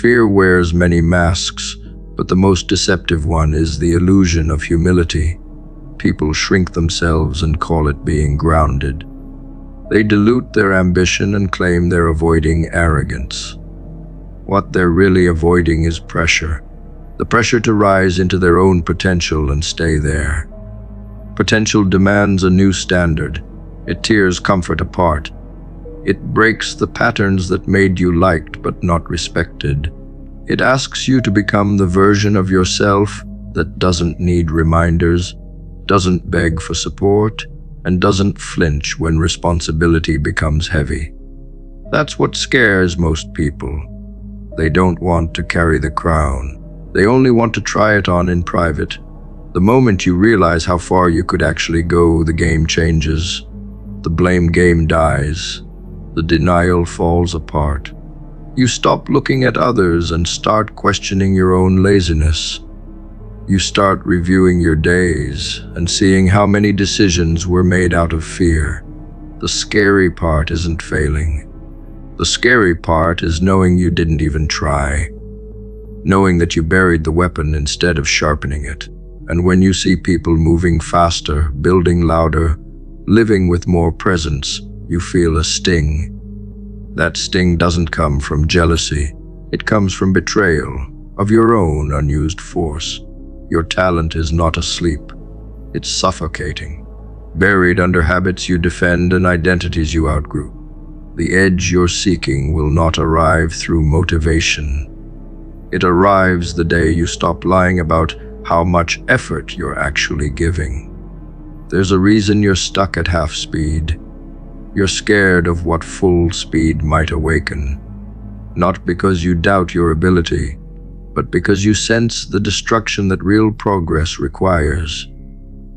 Fear wears many masks, but the most deceptive one is the illusion of humility. People shrink themselves and call it being grounded. They dilute their ambition and claim they're avoiding arrogance. What they're really avoiding is pressure. The pressure to rise into their own potential and stay there. Potential demands a new standard. It tears comfort apart. It breaks the patterns that made you liked but not respected. It asks you to become the version of yourself that doesn't need reminders, doesn't beg for support, and doesn't flinch when responsibility becomes heavy. That's what scares most people. They don't want to carry the crown. They only want to try it on in private. The moment you realize how far you could actually go, the game changes. The blame game dies. The denial falls apart. You stop looking at others and start questioning your own laziness. You start reviewing your days and seeing how many decisions were made out of fear. The scary part isn't failing. The scary part is knowing you didn't even try. Knowing that you buried the weapon instead of sharpening it. And when you see people moving faster, building louder, living with more presence, you feel a sting. That sting doesn't come from jealousy. It comes from betrayal of your own unused force. Your talent is not asleep. It's suffocating, buried under habits you defend and identities you outgrew. The edge you're seeking will not arrive through motivation. It arrives the day you stop lying about how much effort you're actually giving. There's a reason you're stuck at half speed. You're scared of what full speed might awaken. Not because you doubt your ability, but because you sense the destruction that real progress requires.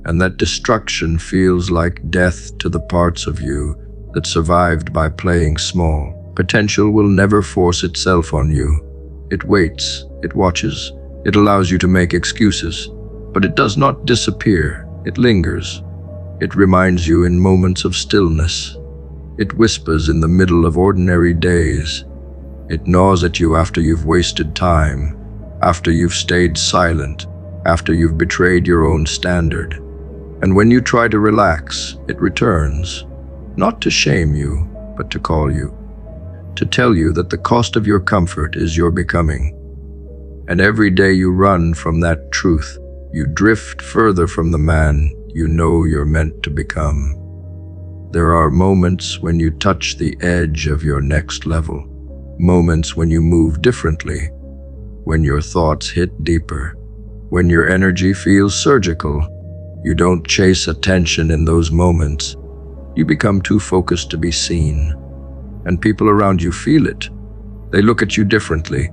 And that destruction feels like death to the parts of you that survived by playing small. Potential will never force itself on you. It waits, it watches, it allows you to make excuses, but it does not disappear, it lingers. It reminds you in moments of stillness. It whispers in the middle of ordinary days. It gnaws at you after you've wasted time, after you've stayed silent, after you've betrayed your own standard. And when you try to relax, it returns, not to shame you, but to call you, to tell you that the cost of your comfort is your becoming. And every day you run from that truth, you drift further from the man you know you're meant to become. There are moments when you touch the edge of your next level, moments when you move differently, when your thoughts hit deeper, when your energy feels surgical. You don't chase attention in those moments. You become too focused to be seen. And people around you feel it. They look at you differently,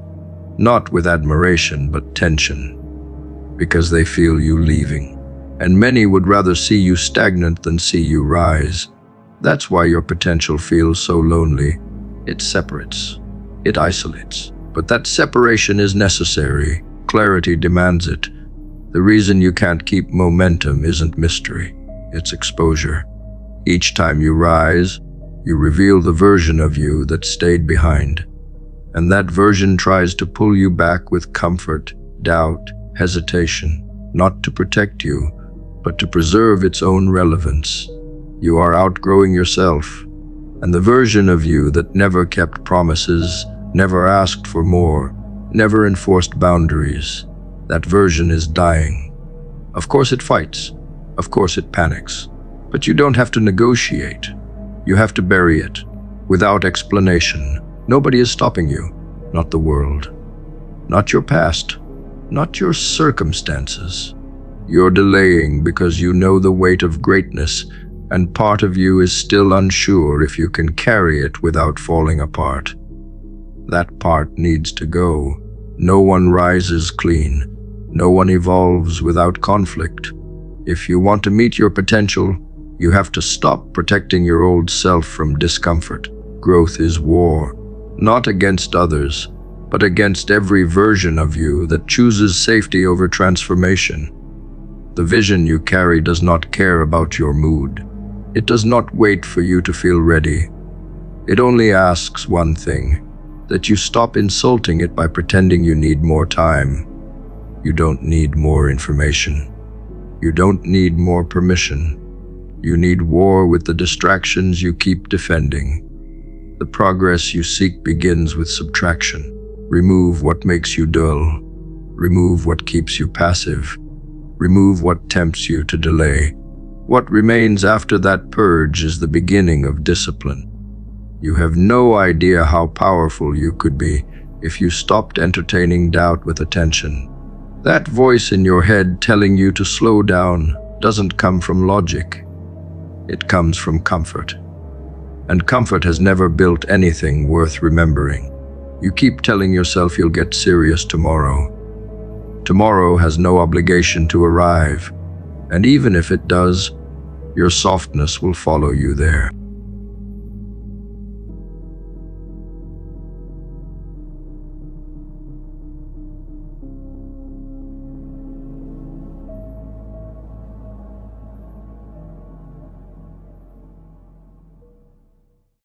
not with admiration but tension, because they feel you leaving. And many would rather see you stagnant than see you rise. That's why your potential feels so lonely. It separates. It isolates. But that separation is necessary. Clarity demands it. The reason you can't keep momentum isn't mystery. It's exposure. Each time you rise, you reveal the version of you that stayed behind. And that version tries to pull you back with comfort, doubt, hesitation, not to protect you, but to preserve its own relevance. You are outgrowing yourself, and the version of you that never kept promises, never asked for more, never enforced boundaries, that version is dying. Of course it fights, of course it panics, but you don't have to negotiate. You have to bury it, without explanation. Nobody is stopping you, not the world, not your past, not your circumstances. You're delaying because you know the weight of greatness, and part of you is still unsure if you can carry it without falling apart. That part needs to go. No one rises clean. No one evolves without conflict. If you want to meet your potential, you have to stop protecting your old self from discomfort. Growth is war, not against others, but against every version of you that chooses safety over transformation. The vision you carry does not care about your mood. It does not wait for you to feel ready. It only asks one thing: that you stop insulting it by pretending you need more time. You don't need more information. You don't need more permission. You need war with the distractions you keep defending. The progress you seek begins with subtraction. Remove what makes you dull. Remove what keeps you passive. Remove what tempts you to delay. What remains after that purge is the beginning of discipline. You have no idea how powerful you could be if you stopped entertaining doubt with attention. That voice in your head telling you to slow down doesn't come from logic. It comes from comfort. And comfort has never built anything worth remembering. You keep telling yourself you'll get serious tomorrow. Tomorrow has no obligation to arrive, and even if it does, your softness will follow you there.